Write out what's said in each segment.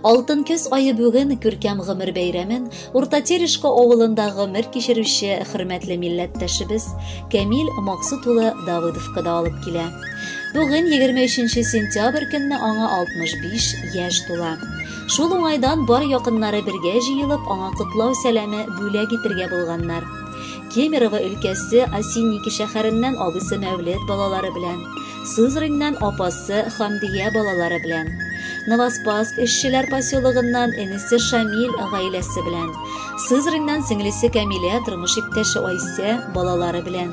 Алтын көз айы бүген күркәм гомер бәйрәмен Урта Терешка авылында гомер кичерүче хөрмәтле милләттәшебез Камил Максут улы Давыдовка да алып килә. Бүген 23 сентябрь көнне аңа 65 яшь тула. Шул уңайдан бар якыннары бергә җыелып аңа котлау сәламе бүләк итәргә булганнар. Кемерово өлкәсе Осинники шәһәреннән абысы Мәүлид балалары белән, Сызрыннан апасы Хамдия балалары белән, Новоспасск эшчеләр поселогыннан энесе Шамил гаиләсе белән, Сызрыннан сеңлесе Камилә тормыш иптәше Айсә балалары белән,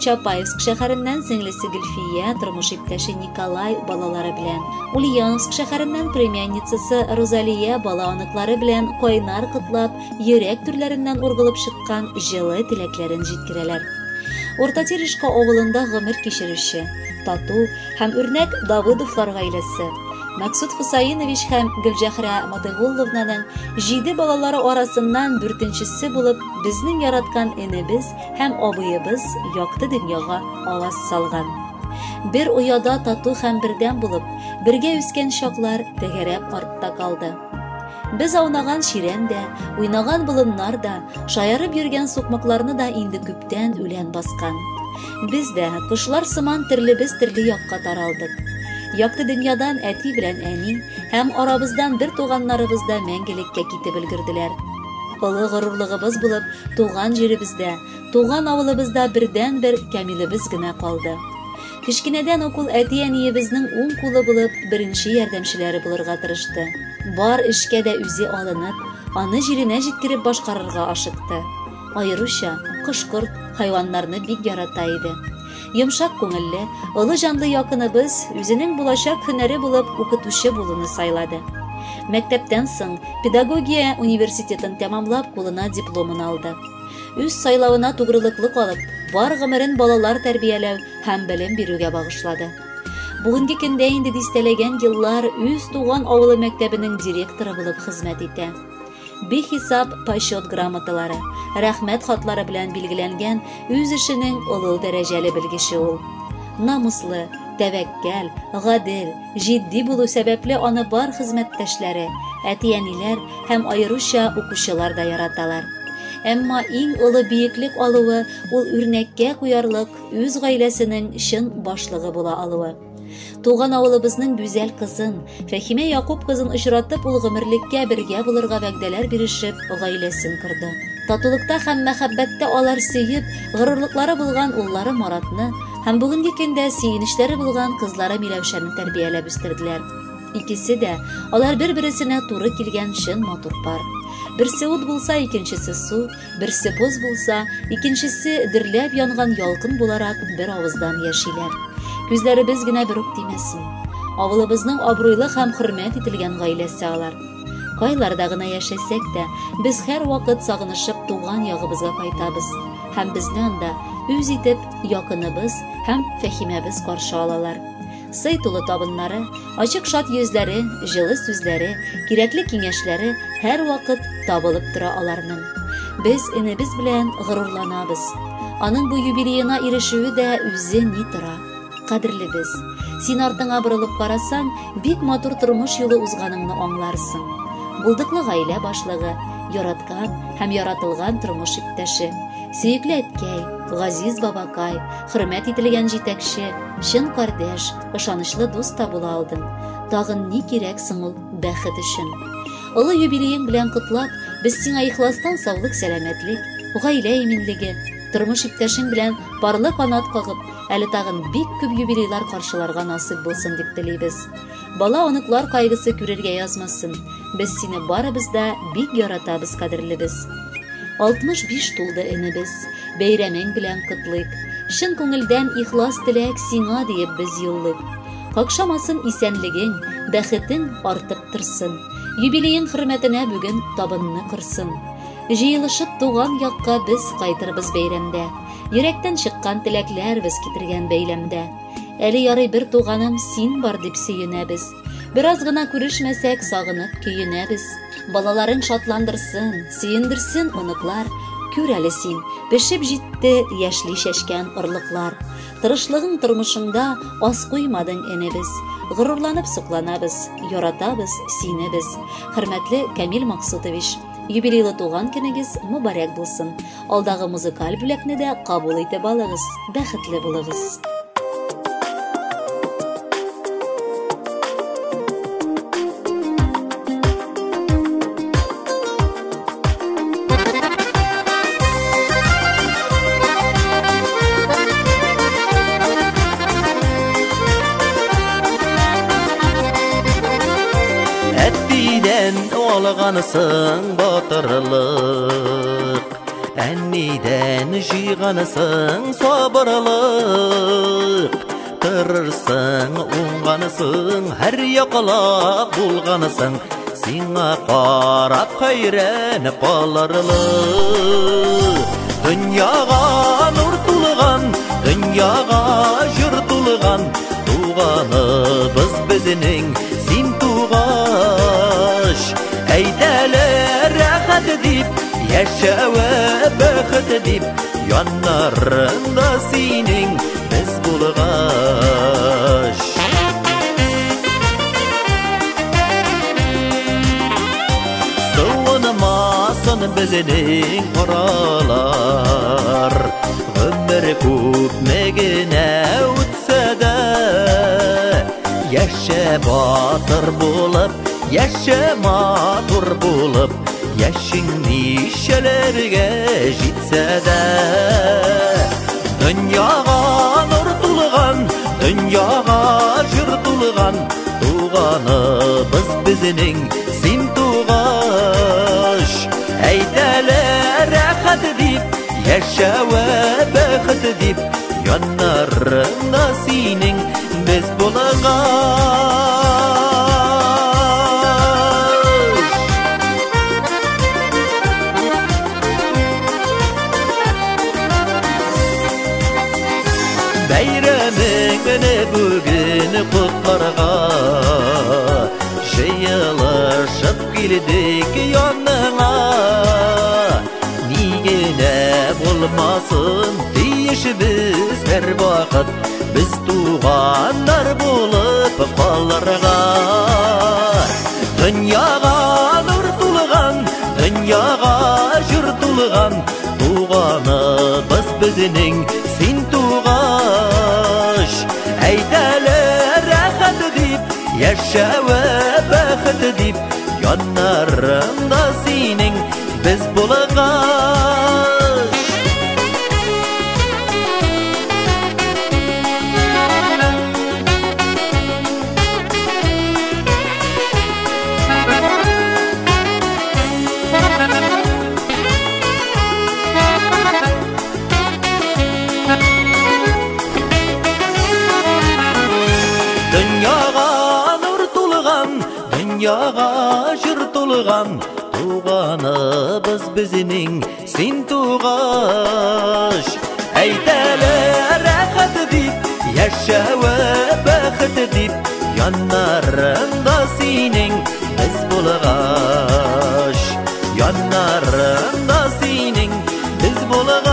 Чапаевск шәһәреннән сеңлесе Гөлфия тормыш иптәше Николай балалары белән, Ульяновск шәһәреннән племянницасы Розалия баланыклары белән кайнар котлап, йөрәк түрләреннән ургылып чыккан җылы теләкләрен җиткерәләр. Урта Терешка авылында гомер кичерүче, тату һәм үрнәк Давыдовлар гаиләсе Максут Хусаинович һәм Гөлҗәһрә Матыйгулловнаның 7 балалары арасыннан 4нчесе булып безнең яраткан энебез һәм абыебыз якты дөньяга аваз салган. Бер уяда тату һәм бердәм булып, бергә үскән чаклар тәгәрәп артта калды. Без аунаган ширән дә, уйнаган болыннар да, шаярып йөргән сукмакларны да инде күптән үлән баскан. Без дә кошлар сыман төрлебез төрле якка таралдык. Якты дөньядан әти белән әни һәм арабыздан бер туганнарыбыз да мәңгелеккә китеп өлгерделәр. Олы горурлыгыбыз булып, туган җиребездә, туган авылыбызда бердән-бер Камилебез генә калды. Кичкенәдән ук ул әти-әниебезнең уң кулы булып, беренче ярдәмчеләре булырга тырышты. Бар эшкә дә үзе алынып, аны җиренә җиткереп башкарырга ашыкты. Аеруча кош-корт хайваннарны бик ярата иде. Йомшак күңелле, олы җанлы якыныбыз үзенең булачак һөнәре булып укытучы булуны сайлады. Мәктәптән соң педагогия университетын тәмамлап кулына дипломын алды. Үз сайлавына тугрылыклы калып, бар гомерен балалар тәрбияләү һәм белем бирүгә багышлады. Бүгенге көндә инде дистәләгән еллар үз туган авылы мәктәбенең директоры булып хезмәт итә. Бихисап почет грамоталары, рәхмәт хатлары белән билгеләнгән үз эшенең олы дәрәҗәле белгече ул. Намуслы, тәвәккәл, гадел, җитди булу сәбәпле аны бар хезмәттәшләре, әти-әниләр һәм аеруча укучылар да яраталар. Әмма иң олы биеклек алуы ул үрнәккә куярлык үз гаиләсенең чын башлыгы була алуы. Туган авылыбызның гүзәл кызын, Фәхимә Якуб кызын очратып, ул гомерлеккә бергә булырга вәгъдәләр бирешеп, гаиләсен корды. Татулыкта һәм мәхәббәттә алар сөеп, горурлыклары булган уллары Маратны һәм бүгенге көндә сөенечләре булган кызлары Миләүшәне тәрбияләп үстерделәр. Икесе дә алар бер-берсенә туры килгән чын матур пар. Берсе ут булса, икенчесе су, берсе боз булса, икенчесе дөрләп янган ялкын буларак бер авыздан яшиләр. Күзләребез генә бер үк тимәсен. Авылыбызның абруйлы һәм хөрмәт ителгән гаиләсе алар. Кайларда гына яшәсәк тә, без һәр вакыт сагынышып туган ягыбызга кайтабыз. Һәм безне анда үз итеп якыныбыз һәм Фәхимәбез каршы алалар. Сый тулы табыннары, ачык шат йөзләре, җылы сүзләре, кирәкле киңәшләре һәр вакыт табылып тора аларның. Без энебез белән горурланабыз. Аның бу юбилеена ирешүе дә үзе ни тора. Кадерлебез, син артыңа борылып карасаң, бик матур тормыш юлы узганыңны аңларсың. Булдыклы гаилә башлыгы, яраткан һәм яратылган тормыш иптәше, сөекле әткәй, газиз бабакай, хөрмәт ителгән җитәкче, чын кардәш, ышанычлы дус та була алдың. Тагын ни кирәк соң ул бәхет өчен? Олы юбилеең белән котлап, без сиңа ихластан саулык, сәламәтлек, гаилә иминлеге, тормыш иптәшең белән парлы канат кагып, әле тагын бик күп юбилейлар каршыларга насыйп булсын дип телибез. Бала оныклар кайгысы күрергә язмасын. Без сине барыбыз да бик яратабыз, кадерлебез. 65 тулды энебез. Бәйрәмең белән котлыйк. Чын күңелдән ихлас теләк сиңа диеп без юллыйк. Какшамасын исәнлегең, бәхетең артып торсын. Юбилеең хөрмәтенә бүген табынны кырсын. Җыелышып туган якка без кайтырбыз бәйрәмдә. Йөрәктән чыккан теләкләр без китергән бәйләмдә. Әле ярый бер туганым син бар дип сөенәбез. Бераз гына күрешмәсәк сагынып көенәбез. Балаларын шатландырсын, сөендерсен оныклар, күр әле син, пешеп җитте яшьли шәшкән орлыклар. Тырышлыгың тормышыңда аз куймадың энебез. Горурланып сукланабыз, яратабыз сине без. Хөрмәтле Камил Максутович, юбилейлы туган көнегез мөбарәк булсын. Алдагы музыкаль бүләкне дә кабул итеп алыгыз. Бәхетле булыгыз. Olğanısın batırlıq, Әнниден жиғанысың sabırlıq, Tırırsın оңғанысың, Hər яқылап болғанысың, Сиңа қарап қайрәніп қаларлық. Дүнияға нұр тулыған, дүнияға жыр тулыған, Туғаныбыз бізінің син туғаш. Әйдәлі рәхәт дип, яшәве бәхет дип, Яннарында синең біз булғаш. Суынмасын бізінің құралар, Гөмір күпмегіне үтсә дә, Яшә батыр булып, Яшә матур булып, Яшің нишеләргә җитсә дә. Дөньяга нур тулган, дөньяга җыр тулган, Туганыбыз безнең син тугаш. Әйтәләр рәхәт дип, яшәве бәхет дип, Яннарында синең без булгаш. Бәйрәмеңне бүген котларга, Җыелышып килдек яныңа. Нигенә булмасын тиешбез һәр вакыт, Biz туганнар булып калырга. Дөньяга нур тулган, дөньяга җыр тулган, Туганыбыз безнең син тугаш. Әйтәләр рәхәт дип, яшәве бәхет дип, Яннарында синең без булгаш. Дөньяга җыр тулган, Туганыбыз безнең син тугаш. Әйтәләр рәхәт дип, яшәве бәхет дип, Яннарында синең без булгаш. Яннарында синең без булгаш.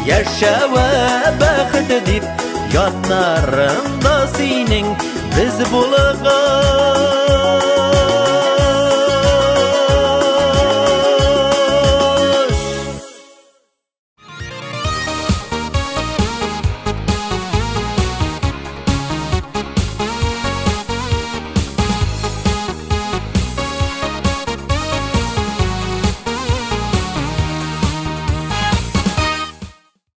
Яшәве бәхет дип, Яннарында синең без булгаш.